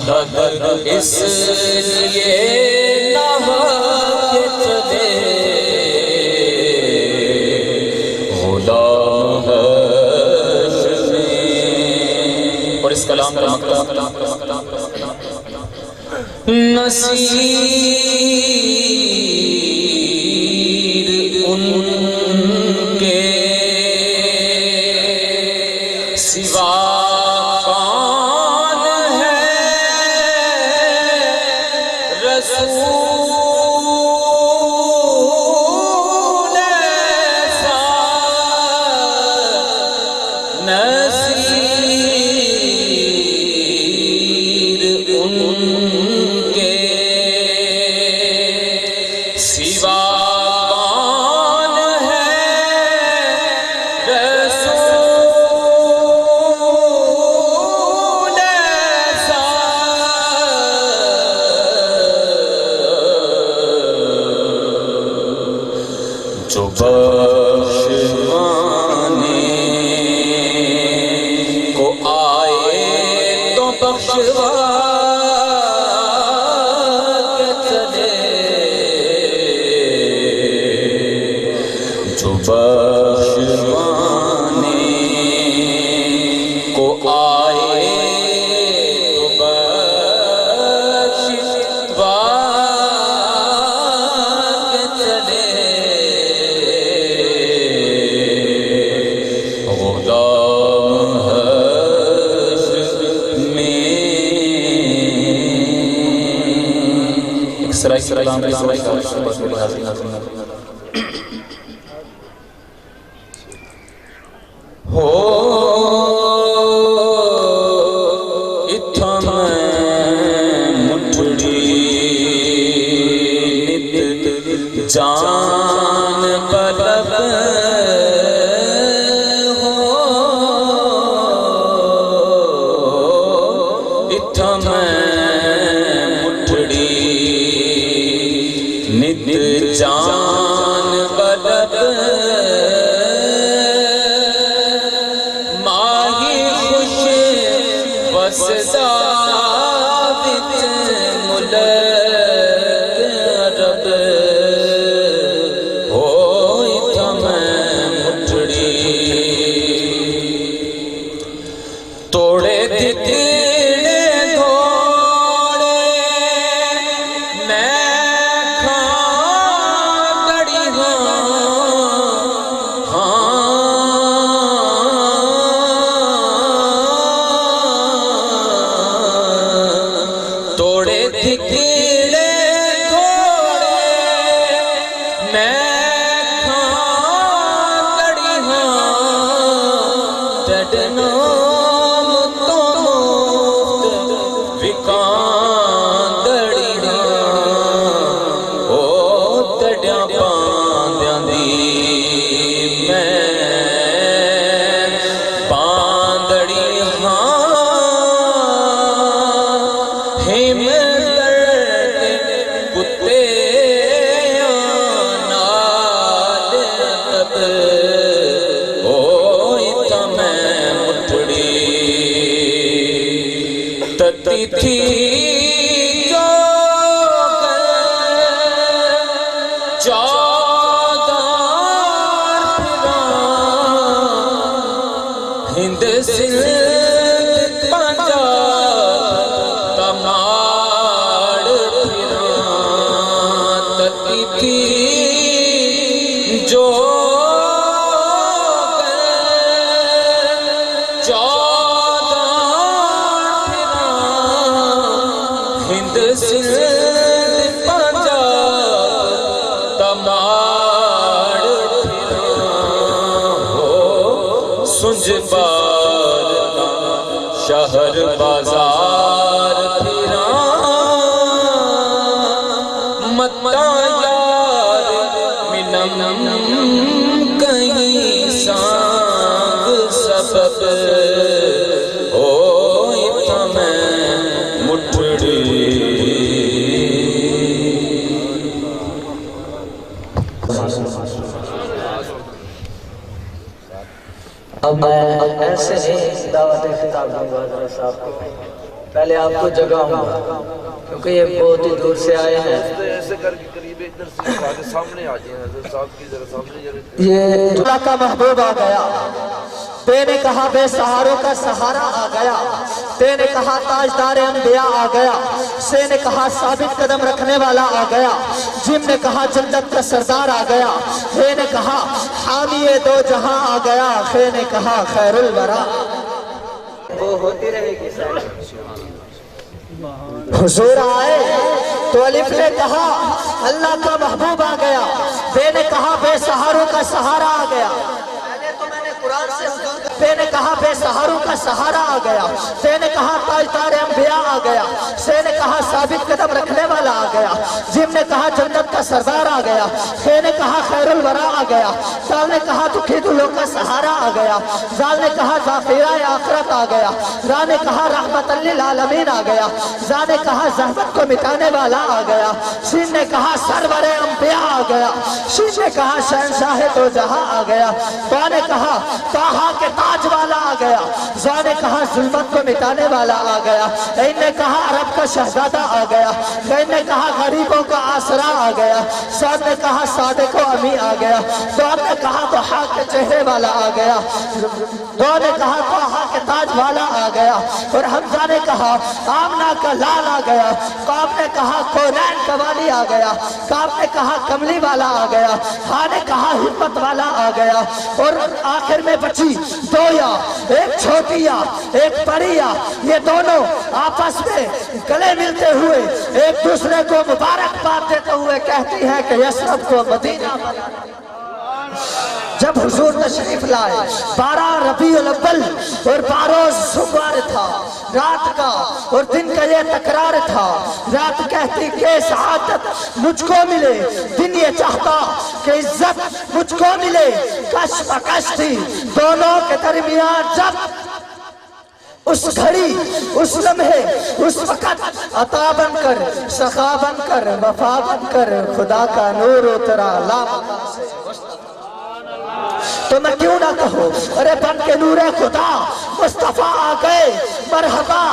حد اس لیے نہ کہ چلے غلام حشر میں. اور اس کلام کا مقصد نصیر ان کے سوا کون ہے رسول ایسا نصیر ان کے سوا کون ہے رسول ایسا جو بخشوانے کو آئے تو بخشوا کے چلے جو بخشوانے کو آئے تو بخشوا کے چلے غلام حشر میں. ایک سرائی کلام کی سرائی کا ہو اتھا میں مٹھڑی نت جان پلب ہو اتھا میں مٹھڑی نت جان پلب وسداوت ملک عرب ہوئی تھا میں مٹھڑی توڑے دکھڑے گھوڑے میں کھاندڑی توڑے دکھڑے گھوڑے میں کھاندڑی تڑنام تو مفت وکاندڑی او تڑیاں پاندیاں دی میں پاندڑی ہم درد کتے نال تب ہوئی تھا میں مٹھڑی تتی تھی جو چادر پھراں ہند سندھ پنجاب تماڑ پھراں تتی تھی جو چادر پھراں ہند سندھ پنجاب تماڑ پھراں ہو سنج بار شہر بازار پھراں متا یار ملم کہیں سانگ سبب ہوئی تھا میں مٹھڑی. اب میں ایسے ہی دعوت خطاب دوں گا حضرت صاحب کو. پہلے آپ کو جگاؤں گا کیونکہ یہ بہت ہی دور سے آئے ہیں. ایسے کر کے قریب ادھر سے آگے سامنے آ جائیں حضرت صاحب کی ذرا سامنے. یہ اللہ کا محبوب آ گیا. تے نے کہا بے سہاروں کا سہارا آ گیا. تے نے کہا تاجدار انبیاء آ گیا. سے نے کہا ثابت قدم رکھنے والا آ گیا. جن نے کہا جنت کا سردار آ گیا. ہے نے کہا حامی دو جہاں آ گیا. خے نے کہا خیر الورا. وہ ہوتی رہے گی حضور آئے تو الف نے کہا اللہ کا محبوب آ گیا. بے نے کہا بے سہاروں کا سہارا آ گیا. بے نے کہا بے سہاروں کا سہارا آ گیا. سے نے کہا تاجدار انبیاء آ گیا. سے نے کہا ثابت قدم رکھنے والا آ گیا. جن نے کہا جنت کا سردار آ گیا. خے نے کہا خیر الورا آ گیا. سال نے کہا دکھی دلوں کا سہارا آ گیا. زال نے کہا ذاخرہ آخرت آ گیا. را نے کہا رحمت للعالمین آ گیا. زا نے کہا زحمت کو مٹانے والا آ گیا. سین نے کہا سرور انبیاء آ گیا. شین نے کہا شہنشاہ دو جہاں آ گیا. تو نے کہا طٰہٰ کے تاج والا آ گیا. زا نے کہا ظلمت کو مٹانے والا آ گیا. ان نے کہا عرب کا شہزادہ آ گیا. ان نے کہا غریبوں کا آسرا آ گیا. سعد نے کہا صادق و امی آ گیا. دعا نے کہا طٰہٰ کے چہرے والا آ گیا. دعا نے کہا طٰہٰ کے تاج والا آ گیا. اور حمزہ نے کہا آمنہ کا لال آ گیا. قاب نے کہا کونین کا والی آ گیا. کعب نے کہا کملی والا آ گیا. ہاں نے کہا حکمت والا آ گیا. اور آخر میں بچی دو یا ایک چھوٹی یا ایک بڑی یا یہ دونوں آپس میں گلے ملتے ہوئے ایک دوسرے کو مبارکباد دیتے ہوئے کہتی ہے کہ یثرب کو مدینہ بنا. جب حضور تشریف لائے 12 ربیع الاول اور 12 سوموار تھا. رات کا اور دن کا یہ تکرار تھا. رات کہتی کہ سعادت مجھ کو ملے. دن یہ چاہتا کہ عزت مجھ کو ملے. کش بکش تھی دونوں کے درمیان. جب اس گھڑی اس لمحے اس وقت عطا بن کر سخا بن کر وفا بن کر خدا کا نور اترا لامکا سے. تو میں کیوں نہ کہوں ارے بن کے نور خدا مصطفیٰ آ گئے. مرحبا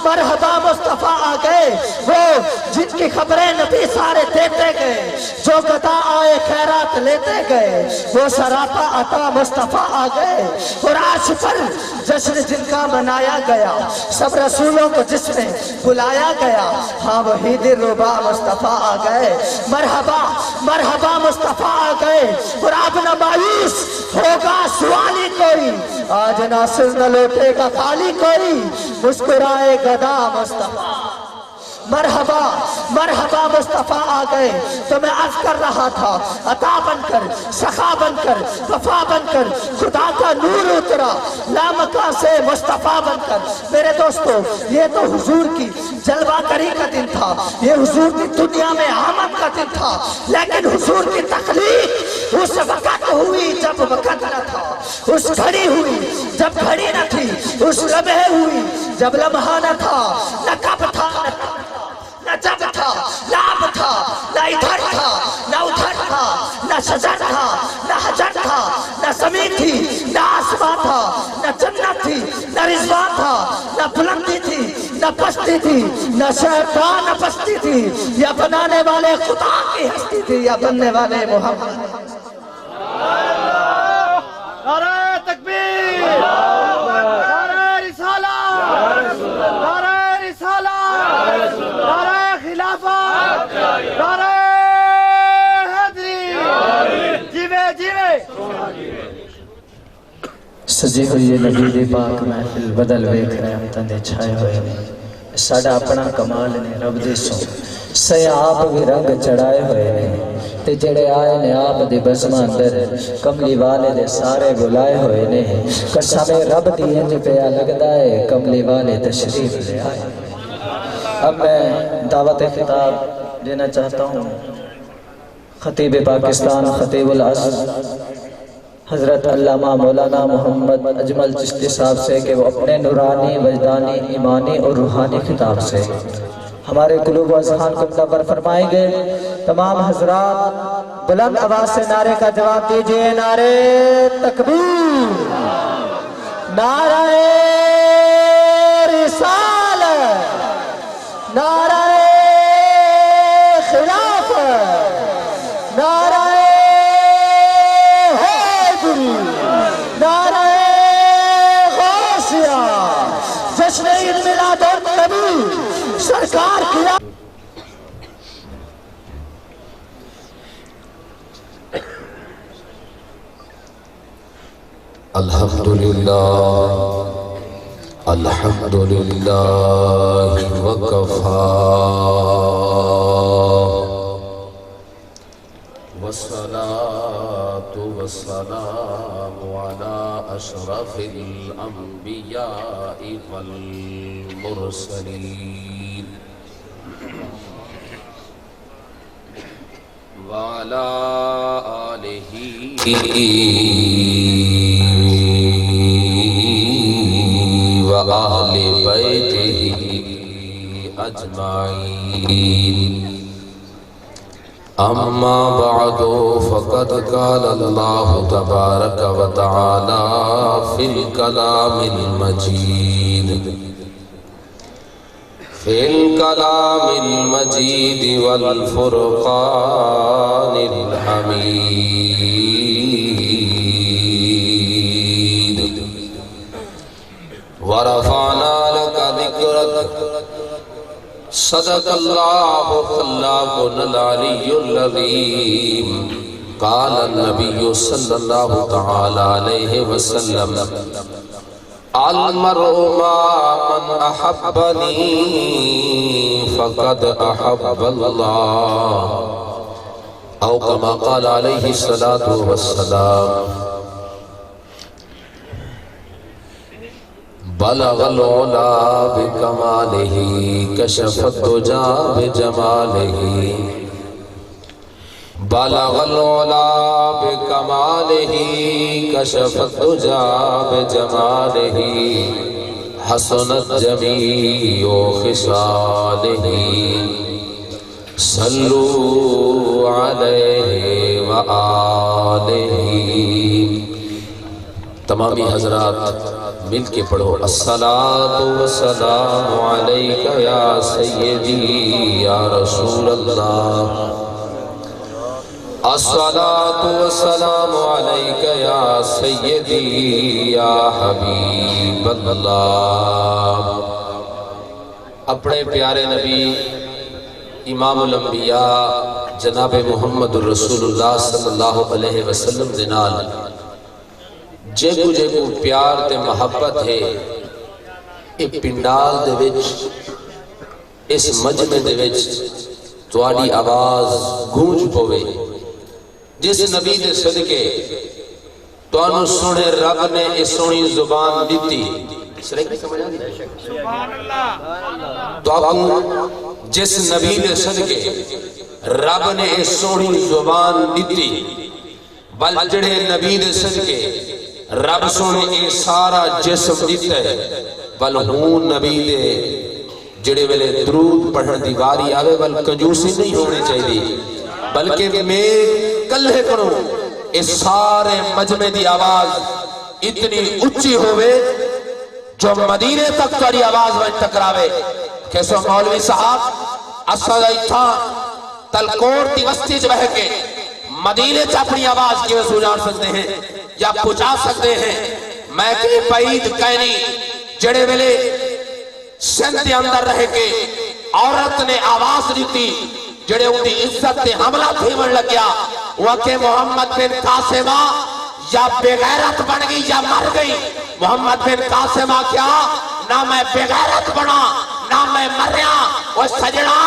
مرحبا مصطفیٰ آ گئے. وہ جن کی خبریں نبی سارے دیتے گئے. جو گدا آئے خیرات لیتے گئے. وہ سراپا عطا مصطفیٰ آ گئے. اور عرش پر جشن جن کا منایا گیا. سب رسولوں کو جس میں بلایا گیا. ہاں وہی دلربا مصطفیٰ آ گئے. مرحبا مرحبا مصطفیٰ آ گئے. اور آپ نہ مایوس ہوگا سوالی کوئی. آج ناصر نہ لوٹے گا خالی کوئی. مسکرائے گدا مصطفیٰ. مرحبا مرحبا مصطفیٰ آ گئے. تو میں عرض کر رہا تھا عطا بن کر سخا بن کر وفا بن کر خدا کا نور اترا لامکا سے مصطفیٰ بن کر. میرے دوستو یہ تو حضور کی جلوہ گری کا دن تھا. یہ حضور کی دنیا میں آمد کا دن تھا. لیکن حضور کی تخلیق اس وقت ہوئی جب وقت نہ تھا. اس گھڑی ہوئی جب گھڑی نہ تھی. اس لمحے ہوئی جب لمحہ نہ تھا. نہ کب تھا نہ جب تھا. نہ اب تھا نہ ادھر تھا نہ ادھر تھا. نہ شجر تھا نہ حجر تھا. نہ زمین تھی نہ آسمان تھا. نہ جنت تھی نہ رضوان تھا. نہ بلندی تھی نہ پستی تھی. نہ شہر تھا نہ پستی تھی. یا بنانے والے خدا کی ہستی تھی یا بننے والے محمد. نعرہ تکبیر، نعرہ رسالت، نعرہ رسالت، نعرہ خلافت، نعرہ حیدری. جیوے جیوے سجی ہوئی نبی دی پاک محفل بدل ویکھ رہے ہم تندے چھائے ہوئے نے. ساڈا اپنا کمال نے رب دے سو سے آپ بھی رنگ چڑھائے ہوئے نے. تے جڑے آئے نے آپ دی بزمہ اندر کملی والے دے سارے بلائے ہوئے نے. قسم رب دی انج پیا لگدا ہے کملی والے تشریف لے آئے. اب میں دعوت خطاب دینا چاہتا ہوں خطیب پاکستان خطیب العصر حضرت علامہ مولانا محمد اجمل چشتی صاحب سے کہ وہ اپنے نورانی وجدانی ایمانی اور روحانی خطاب سے ہمارے قلوب و اذہان کو منور فرمائیں گے. تمام حضرات بلند آواز سے نعرے کا جواب دیجئے. نعرے تکبیر، نعرہ رسالت. جشن عید میلاد النبی سرکار کیا الحمدللہ وکفا والصلاة والسلام على أشرف الأنبياء والمرسلين وعلى آله وآل بیتہ اجمعین اما بعد فقد قال اللہ تبارک وتعالی فی الکلام المجید والفرقان الحمید ورفعنا لك ذكرك صدق الله خلاقنا العلي العظيم قال النبي صلى الله تعالى عليه وسلم المرء مع من أحبني فقد أحب الله أو كما قال عليه الصلاة والسلام بلغ العلا بکمالہ کشف الدجا بجمالہ بلغ العلا بکمالہ کشف الدجا بجمالہ حسنت جمیع خصالہ صلو علیہ وآلہ. تمامی حضرات مل کے پڑھو الصلاۃ والسلام علیک یا سیدی یا رسول اللہ الصلاۃ والسلام علیک یا سیدی یا حبیب اللہ. اپنے پیارے نبی امام الانبیاء جناب محمد الرسول اللہ صلی اللہ علیہ وسلم دے نال جیگو جیگو پیار تے محبت ہے ایک پنڈال دے وچ اس مجمع دے وچ تواڈی آواز گونج پوے جس نبی دے صدقے تانوں سونے رب نے اس سونی زبان دیتی سبحان اللہ جس نبی دے صدقے رب نے اس سونی زبان دیتی بل جڑے نبی دے صدقے رب سونے اے سارا جسم دیتا ہے بل ہون نبی دے جڑے ویلے درود پڑھن دی واری آوے بل کنجوسی نہیں ہونے چاہیے بلکہ میں کلے کروں اس سارے مجمع دی آواز اتنی اچھی ہوئے جو مدینے تک تاری آواز وہاں ٹکراوے. کیسو مولوی صاحب اسدائی تھا تلکور دی وسطی جو بہ کے مدینے سے اپنی آواز کی وسو جان سکتے ہیں یا پہنچا سکتے ہیں. میں کہ بعید کہنی جڑے ویلے سندھ دے اندر رہ کے عورت نے آواز دیتی جڑے ان دی عزت تے حملہ تھیمن لگیا وہ کہ محمد بن قاسمہ یا بغیرت بن گئی یا مر گئی. محمد بن قاسمہ کیا نہ میں بغیرت بنا نہ میں مریا. وہ سجڑا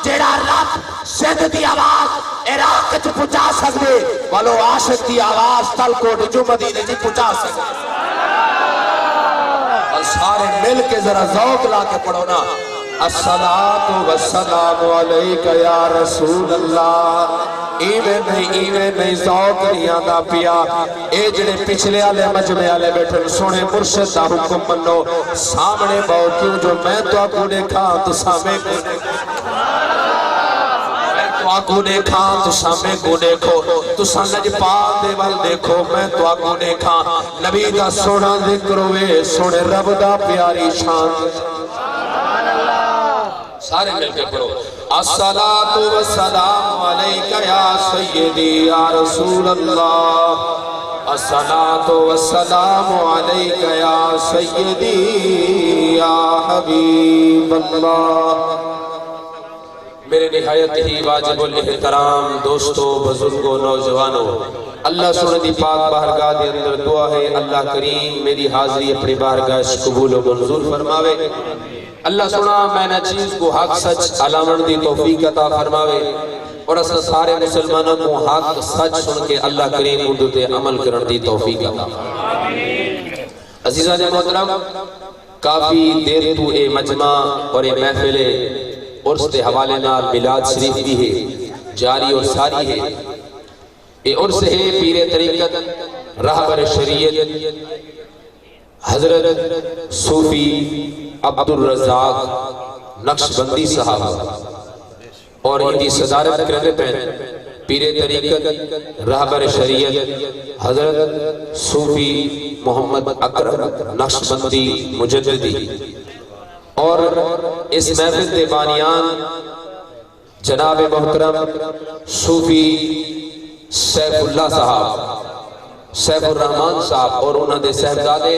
جڑا رب سندھ دی آواز عراق چ پہنچا سکتے والو عاشق دی آواز تلکوٹ جو مدینے چ پہنچا سکتے. اور سارے مل کے ذرا ذوق لا کے پڑھو نا الصلاۃ والسلام علیک یا رسول اللہ. ایویں نہیں ذوق نہیں آندا پیا. اے جڑے پچھلے والے مجمع والے بیٹھے سونے مرشد دا حکم منو سامنے بہو کیوں جو میں تو آپ کو دیکھا تو سامنے کو دیکھا تو سامنے کو دیکھو تو سنج پاک دے وال دیکھو میں تو آپ کو دیکھا نبی دا سونا ذکر ہوئے سونے رب دا پیاری شان. سارے مل کے پڑھو الصلاۃ والسلام علیک یا سیدی یا رسول اللہ الصلاۃ والسلام علیک یا سیدی یا حبیب اللہ۔ میرے نہایت ہی واجب الاحترام دوستو، بزرگوں، نوجوانوں، اللہ سنے دی پاک بارگاہ دے اندر دعا ہے اللہ کریم میری حاضری اپنی بارگاہ سے قبول و منظور فرماوے۔ اللہ سنا میں نے چیز کو حق سچ علامت دی توفیق عطا فرماوے، اور اصل سارے مسلمانوں کو حق سچ سن کے اللہ کریم اردو تے عمل کرن دی توفیق عطا فرماوے۔ عزیزان محترم، کافی دیر تو اے مجمع اور اے محفل عرس دے حوالے نال میلاد شریف بھی ہے جاری اور ساری ہے۔ اے عرس ہے پیر طریقت راہبر شریعت حضرت صوفی عبدالرزاق نقشبندی صاحب، اور ان کی صدارت کرنے پہ پیر طریقت راہبر شریعت حضرت صوفی محمد اکرم نقشبندی مجددی، اور اس محفل دے بانیان جناب محترم صوفی سیف اللہ صاحب، سیف الرحمن صاحب، اور انہوں دے صاحبزادے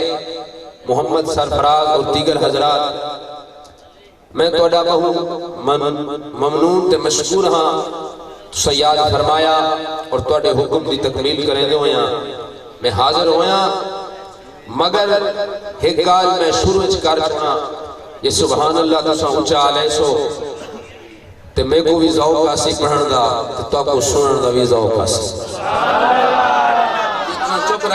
محمد سرفراز اور دیگر حضرات، میں توڑا بہو ممنون تے مشکور ہاں سیاد فرمایا اور توڑے حکم دی تکمیل کریں دو یہاں میں حاضر ہویا، مگر ایک گال میں شروع کر چکا یہ سبحان اللہ تسا اونچا علیہ سو تے میں کو بھی ذوق آسی پڑھن دا تے تو کو سنن دا بھی ذوق آسی۔ چپ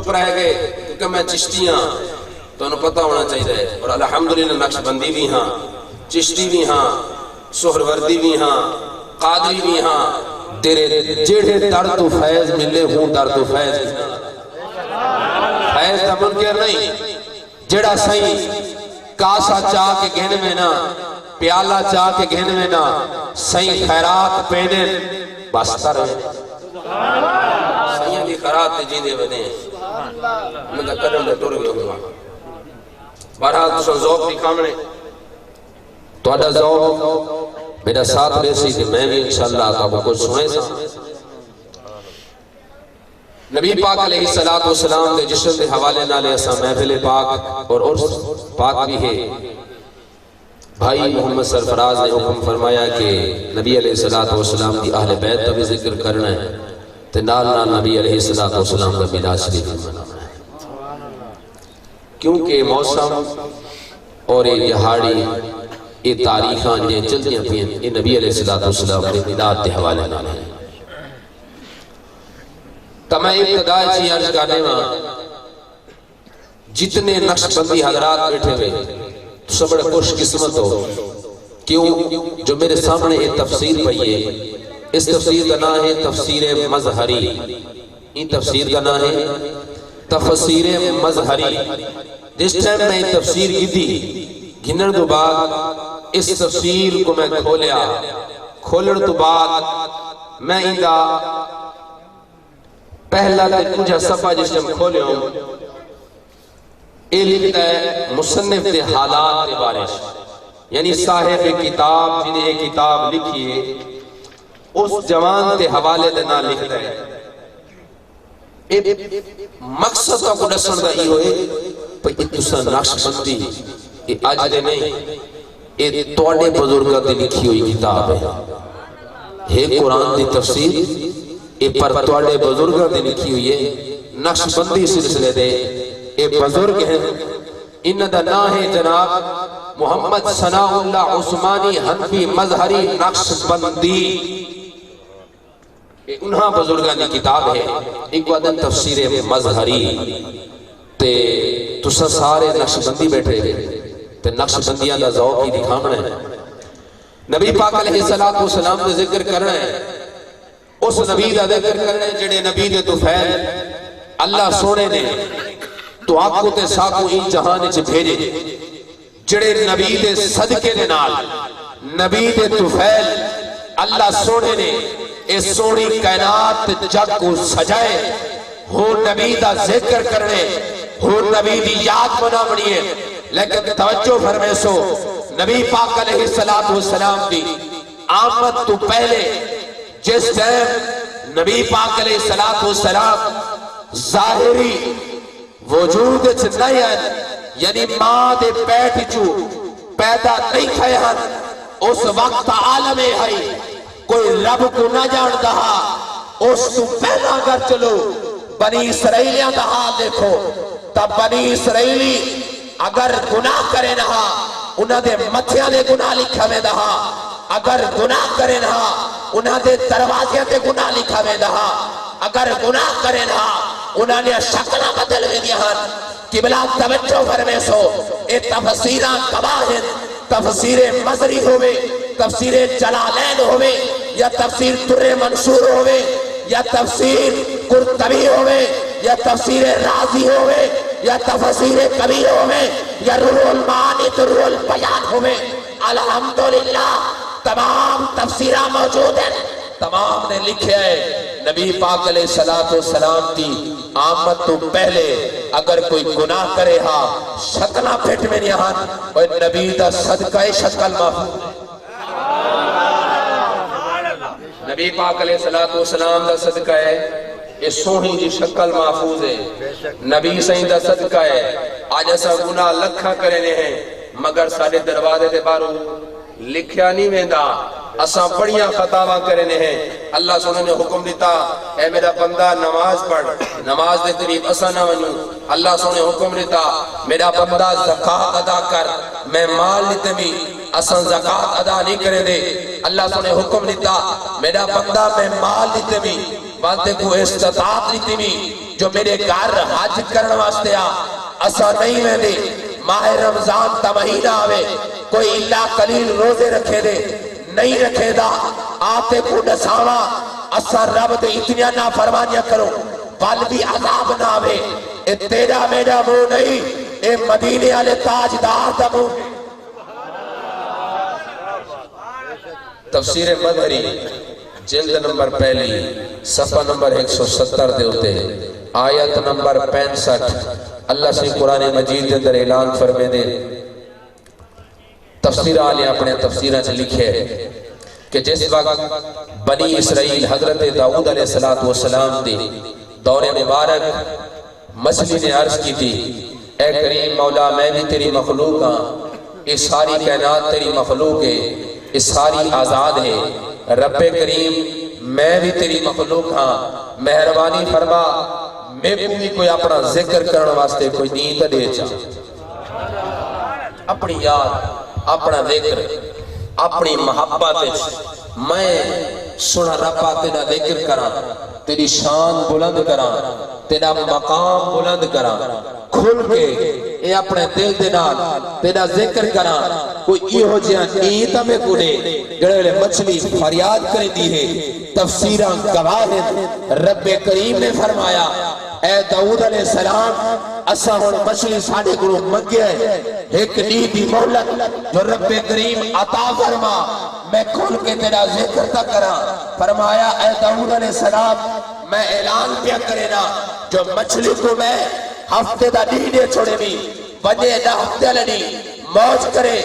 رہ گئے کیونکہ میں چشتیاں تو انہوں پتہ ہونا چاہیے، اور الحمدللہ نقشبندی بھی ہاں، چشتی بھی ہاں، سہروردی بھی ہاں، قادری بھی ہاں، تیرے جیڑے در تو فیض ملے ہوں در تو فیض فیض دا منکر نہیں، جڑا صحیح کاسا چاہ کے گھن میں نا، پیالہ چاہ کے گھن میں نا، صحیح خیرات پینے بستر ہے، صحیح بھی خیرات جیدے بنے میں دا قدم دے ٹور گئے ہوا۔ بہرحال تو ذوق دکھامنے تو اڈا ذوق میرا ساتھ ریسی کہ میں بھی انشاءاللہ آپ کو سنے سا۔ نبی پاک علیہ السلام دے جشن دے حوالے نالے ایسا محفل پاک اور عرس پاک بھی ہے۔ بھائی محمد سرفراز نے حکم فرمایا کہ نبی علیہ السلام دی اہل بیت کا بھی ذکر کرنا ہے تے نال نال نبی علیہ السلام کا میلاد شریف منانا ہے، کیونکہ موسم اور یہ دہاڑی یہ تاریخاں جن چلدیاں پھیں یہ نبی علیہ السلام کے میلاد کے حوالے نال ہیں۔ تو میں ابتدائی چی عرض کرنے میں جتنے نقشبندی حضرات بیٹھے ہوئے تو سب بڑے خوش قسمت ہو، کیوں جو میرے سامنے ایک تفسیر پئی ہے، اس تفسیر کا نام ہے تفسیر مظہری، ان تفسیر کا نام ہے تفسیر مظہری۔ جس ٹائم میں تفسیر کی تھی گھنر تو بعد اس تفسیر کو میں کھولیا، کھولر تو بعد میں اندھا پہلا تے کچھ صفحہ جس ٹائم کھولے ہوں اے لکھتا ہے مصنف تے حالات کے بارے، یعنی صاحب کتاب جنہیں ایک کتاب لکھی ہے اس جوان تے حوالے دے نہ لکھتا ہے۔ مقصد کو نسل دا ہی ہوئے پر اتسا نقشبندی یہ آج دے نہیں، یہ توڑے بزرگاں دے لکھی ہوئی کتاب ہے قرآن دی تفسیر، یہ پر توڑے بزرگاں دے لکھی ہوئی ہے نقشبندی سلسلے دے۔ یہ بزرگ ہیں، ان دا نام ہے جناب محمد ثناء اللہ عثمانی حنفی مظہری نقشبندی، انہاں بزرگاں دی کتاب ہے۔ ایک وعدن تفسیر مظہری تے تسا سارے نقشبندی بیٹھے گئے تے نقشبندیاں دا ذوق ہی دکھامنا ہے۔ نبی پاک علیہ السلام دا ذکر کرنا ہے، اس نبی دا ذکر کرنا ہے جڑے نبی دے تو فیل اللہ سونے نے تو آنکھوں تے ساکھوں ان جہانے چھ بھیجے، جڑے نبی دے صدقے دے نال نبی دے تو فیل اللہ سونے نے اس سونی کائنات جگ کو سجائے، ہو نبی دا ذکر کرنے، ہو نبی دی یاد بنا بنیے۔ لیکن توجہ فرمے سو نبی پاک علیہ السلام دی آمد تو پہلے جس ٹائم نبی پاک علیہ السلام ظاہری وجود نہیں ہے، یعنی ماں دے پیٹ چو پیدا نہیں کھائے ہن اس وقت عالم ہے کوئی رب کو نہ جان دہا اس تو پہلا اگر چلو بنی اسرائیلیاں دا حال دیکھو تب بنی اسرائیلی اگر گناہ کرے نہا انہاں دے متھیاں دے گناہ لکھا میں دہا اگر گناہ کرے نہا انہاں دے دروازیاں دے گناہ لکھا میں دہا اگر گناہ کرے نہا انہاں نے شکلہ بدل میں دیہاں قبلہ توجہ فرمے سو اے تفسیران قواہد تفسیر مزری ہوئے تفسیر جلالین ہوئے یا تفسیر در منصور ہوئے یا تفسیر قرطبی ہوئے یا تفسیر رازی ہوئے یا تفسیر کبیر ہوئے یا روح المعانی در البیان ہوئے الحمدللہ تمام تفسیرہ موجود ہیں تمام نے لکھے ہے نبی پاک علیہ السلام کی آمد تو پہلے اگر کوئی گناہ کرے ہاں شکلہ پھٹ میں نہیں ہاں اور نبی دا صدقہ شکل محفوظ نبی پاک علیہ السلام دا صدقہ ہے یہ سوہی جی شکل محفوظ ہے نبی سہی دا صدقہ ہے آج ایسا گناہ لکھا کرنے ہیں مگر سارے دروازے دے بارو لکھیا نہیں ویندہ اساں بڑیاں خطاواں کرنے ہیں اللہ سنوں نے حکم دیتا اے میرا بندہ نماز پڑھ نماز دے قریب اساں نہ ونوں اللہ سنوں نے حکم دیتا میرا بندہ زکاة ادا کر میں مال لیتے بھی اساں زکاة ادا نہیں کریں دے اللہ سنوں نے حکم دیتا میرا بندہ میں مال لیتے بھی بندے کو استطاعت لیتے بھی جو میرے گھر حج کرنے واسطے اساں نہیں میں دے ماہ رمضان تا مہینہ آوے کوئی اللہ قلیل روزے رکھے دے نہیں رکھے دا آتے کو نساوا اثر رب دے اتنیا نہ فرمانیاں کرو بل بھی عذاب نہ آوے اے تیرا میرا منہ نہیں اے مدینے والے تاجدار دا منہ تفسیر مظہری جلد نمبر پہلی صفحہ نمبر 170 دے ہوتے آیت نمبر 65 اللہ سے قرآن مجید اندر اعلان فرمے دے تفسیر آلے اپنے تفسیرہ سے لکھے کہ جس وقت بنی اسرائیل حضرت داؤد علیہ السلام دے دور مبارک مچھلی نے عرض کی تھی اے کریم مولا میں بھی تیری مخلوق ہاں یہ ساری کائنات تیری مخلوق ہے یہ ساری آزاد ہے رب کریم میں بھی تیری مخلوق ہاں مہربانی فرما میں بھی کوئی اپنا ذکر کرنے واسطے کوئی نیند دے چاہ اپنی یاد اپنا ذکر اپنی محبت میں سنا ربا تیرا ذکر کرا تیری شان بلند کرا تیرا مقام بلند کرا کھل کے اے اپنے دل دے نال تیرا ذکر کرا کوئی ایہو جہاں نیت ہمیں کنے گڑے مچھلی فریاد کر دی ہے تفسیرہ گواہ رب کریم نے فرمایا اے داؤد علیہ السلام اسا ہن مچھلی ساڈے کولوں منگے ایک نیت دی مہلت جو رب کریم عطا فرما میں کھل کے تیرا ذکر تک کرا فرمایا اے داؤد علیہ السلام میں اعلان کیا کرے نا جو مچھلی کو میں ہفتے دا دینے چھوڑے بھی بجے نہ ہفتے لڑی موج کرے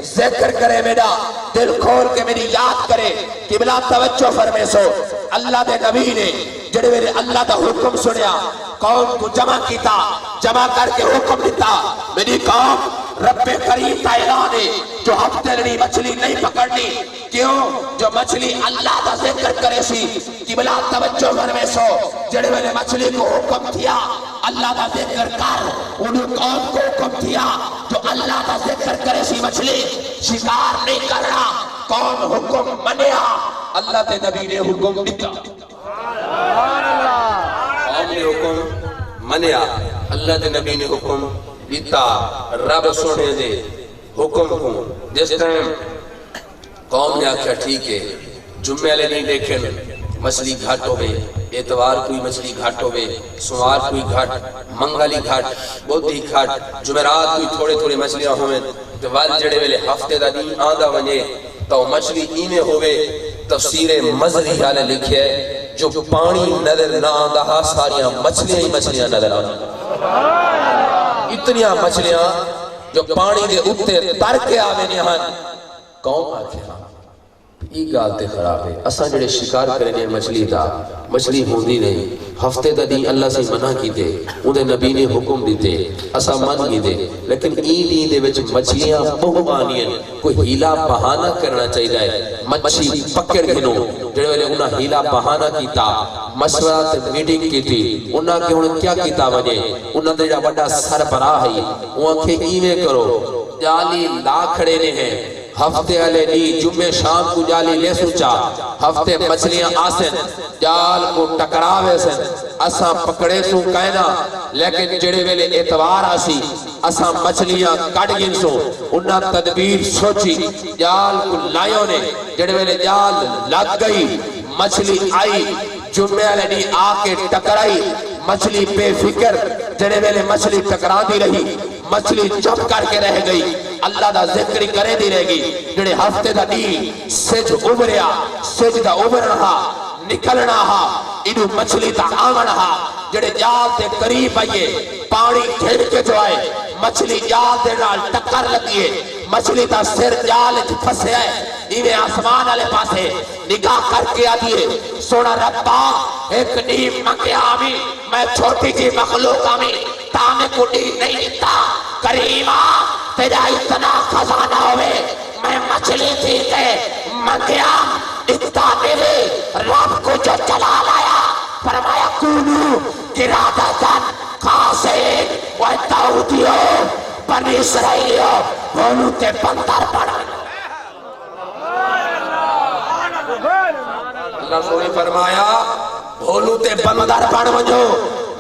ذکر کرے میرا دل کھول کے میری یاد کرے قبلہ توجہ فرمے سو اللہ دے نبی نے جڑے میرے اللہ دا حکم سنیا قوم کو جمع کیتا جمع کر کے حکم دیتا میری قوم رب کریم کا اعلان ہے جو ہفتے لڑی مچھلی نہیں پکڑنی کیوں جو مچھلی اللہ دا ذکر کرے سی قبلہ توجہ فرمے سو جڑے میرے مچھلی کو حکم دیا اللہ دا ذکر کر انہوں قوم کو حکم دیا جو اللہ دا ذکر کرے سی مچھلی شکار نہیں کرنا کون حکم منیا اللہ تے نبی نے حکم دیتا قوم نے حکم منیا اللہ تے نبی نے حکم دیتا رب سونے دے حکم کو جس ٹائم قوم نے آکھا ٹھیک ہے جمعے لے نہیں دیکھیں مچھلی گھاٹ ہوئے اتوار کوئی مچھلی گھاٹ ہوئے سوار کوئی گھاٹ منگلی گھاٹ بودھی گھاٹ جمعرات کوئی تھوڑے تھوڑے مچھلیاں ہوئے تو وال جڑے ویلے ہفتے دا نہیں آدھا ونجے تو مچھلی اینے ہوئے تفسیر مزری حالے لکھے جو پانی نظر نہ آدھا ساریاں مچھلیاں ہی مچھلیاں نظر آدھا اتنیاں مچھلیاں جو پانی دے اتے تر کے آوے نہاں کون آکھے یہ گالتے خراب ہے اساں جڑے شکار کرنے مچھلی دا مچھلی ہوندی نہیں ہفتے دا دی اللہ سے منع کی دے اندے نبی نے حکم دیتے اساں من کی دے لیکن این دے وچ مچھلیاں بہت آنیاں کوئی ہیلا بہانہ کرنا چاہیے مچھی پکڑ گھنو جڑے ویلے انہاں ہیلا بہانہ کیتا مشورہ تے میٹنگ کی تھی انہاں کے انہوں کیا کیتا وجے انہاں دے جا بڑا سربراہ ہے انہاں کے ایویں کرو جالی لا کھڑے نے ہیں ہفتے والے نہیں جمعے شام کو جالی لے سوچا ہفتے مچھلیاں آسن جال کو ٹکراوے سن اساں پکڑے سو کہنا لیکن جڑے ویلے اتوار آسی اساں مچھلیاں کٹ گن سو انہاں تدبیر سوچی جال کو لائیوں نے جڑے ویلے جال لگ گئی مچھلی آئی جمعے والے نہیں آ کے ٹکرائی مچھلی بے فکر جڑے ویلے مچھلی ٹکرا دی رہی مچھلی چپ کر کے رہ گئی اللہ دا ذکر کرے دی رہ گئی جڑے ہفتے دا دی سج ابریا سج دا ابرنا نکلنا ہا انہوں مچھلی دا آمنا ہا جڑے جال تے قریب آئیے پانی گھر کے جو آئے مچھلی جال دے نال ٹکر لگیے مچھلی دا سر جال پھسے آئے انہیں آسمان والے پاسے نگاہ کر کے آدھیے سونا ربا ایک نیم منگیا آمی میں چھوٹی جی مخلوق آمی تامے کو نیم نہیں دیتا کریمہ تیرا اتنا خزانہ ہوئے میں مچھلی تھی کہ منگیا اتنا میرے رب کو جو جلال آیا فرمایا کونو گرادہ دن خاسین و داودیو بنی اسرائیلیو بولو تے بندر پڑھا اللہ سونے فرمایا بھولو تے بندر پڑھ ونجو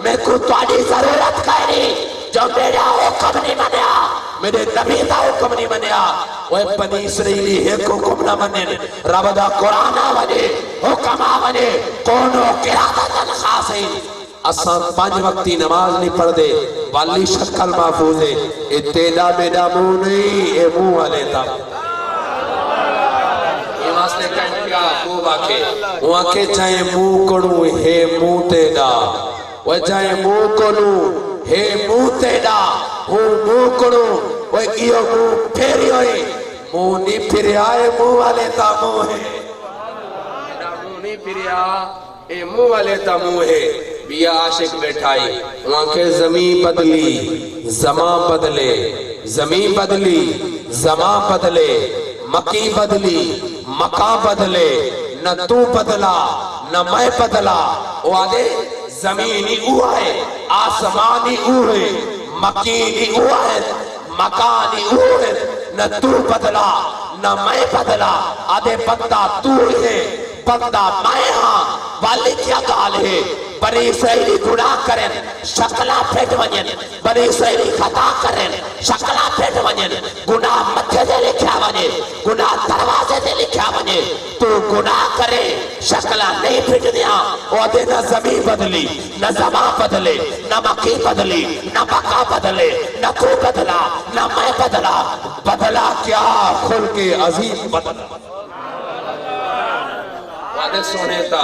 میں کو تواڈی ضرورت کہنی جو میرا حکم نہیں منیا میرے نبی دا حکم نہیں منیا وہ بنی اسرائیلی ایک حکم نہ منن رب دا قرآن آونے حکم آونے کونو قرآن خاصین اساں 5 وقتی نماز نہیں پڑھ دے والی شکل محفوظ ہے اے تیلا میڈا منہ نہیں اے منہ والے تا نے کہنے کیا خوب آکے وہ آکے چاہے منہ کنو ہے منہ تیڑا وہ چاہے منہ کنو ہے منہ تیڑا وہ منہ کنو وہ کیوں منہ پھیری ہوئی منہ نہیں پھر آئے منہ والے تا منہ ہے منہ نہیں پھر آئے منہ والے تا منہ ہے بیا عاشق بیٹھائی وہاں کے زمین بدلی زمان بدلے زمین بدلی زمان بدلے مکی بدلی مکان بدلے نہ تو بدلا نہ میں بدلا وہ آدھے زمینی اوہ ہے آسمانی اوہ ہے مکینی اوہ ہے مکانی اوہ ہے نہ تو بدلا نہ میں بدلا آدھے بندہ تو ہے بندہ میں ہاں والی کیا گال ہے بنی اسرائیلی گناہ کریں شکلہ پھیٹ ونین بنی اسرائیلی خطا کریں شکلہ پھیٹ ونین گناہ متھے دے لکھا ونین گناہ دروازے دے لکھا ونین تو گناہ کرے شکلہ نہیں پھیٹ دیا وہ دے نہ زمین بدلی نہ زمان بدلے نہ مکی بدلی نہ مکا بدلے نہ تو بدلا نہ میں بدلا بدلا کیا خلق عظیم بدلا وعدے سونے تا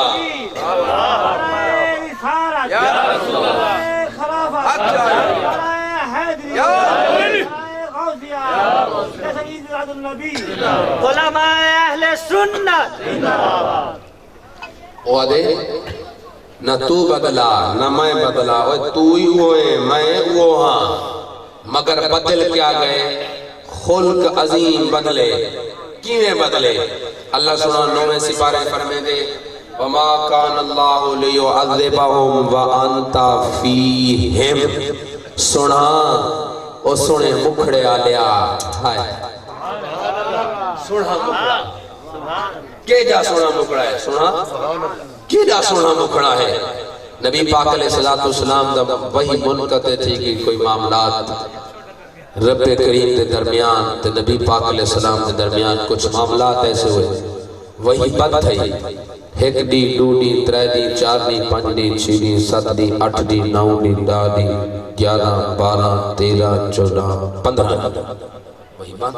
یا رسول اللہ خلافہ یا علماء اہل سنت وعدے نہ تو بدلا نہ میں بدلا تو ہی ہوئے میں وہ ہاں مگر بدل کیا گئے خلق عظیم بدلے کیویں بدلے اللہ سنا 9ویں سپارے فرمے دے وما کان اللہ لیعذبہم وانت فیہم سنا او سنے مکھڑے آلیا ہائے سنا مکھڑا کہ جا سنا مکھڑا ہے سنا کہ جا سنا مکھڑا ہے نبی پاک علیہ السلام دا وہی منقطع تھی کہ کوئی معاملات رب کریم دے درمیان تے نبی پاک علیہ السلام دے درمیان کچھ معاملات ایسے ہوئے وہی بات تھئی ایک دی دو دی ترے دی چار دی پانچ دی چھ دی سات دی 8 دی 9 دی 10 دی 11 12 13 14 15 وہی بات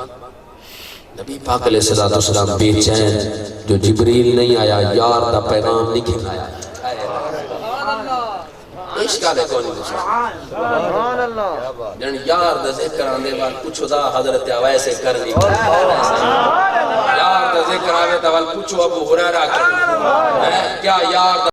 نبی پاک علیہ السلام بے چین جو جبریل نہیں آیا یار دا پیغام نہیں کھلایا اشکال ہے کون سبحان اللہ جن یار دا ذکر آنے بعد کچھ دا حضرت ویسے کرنی یار دا ذکر آنے تا وال پوچھو ابو ہریرہ کیا یار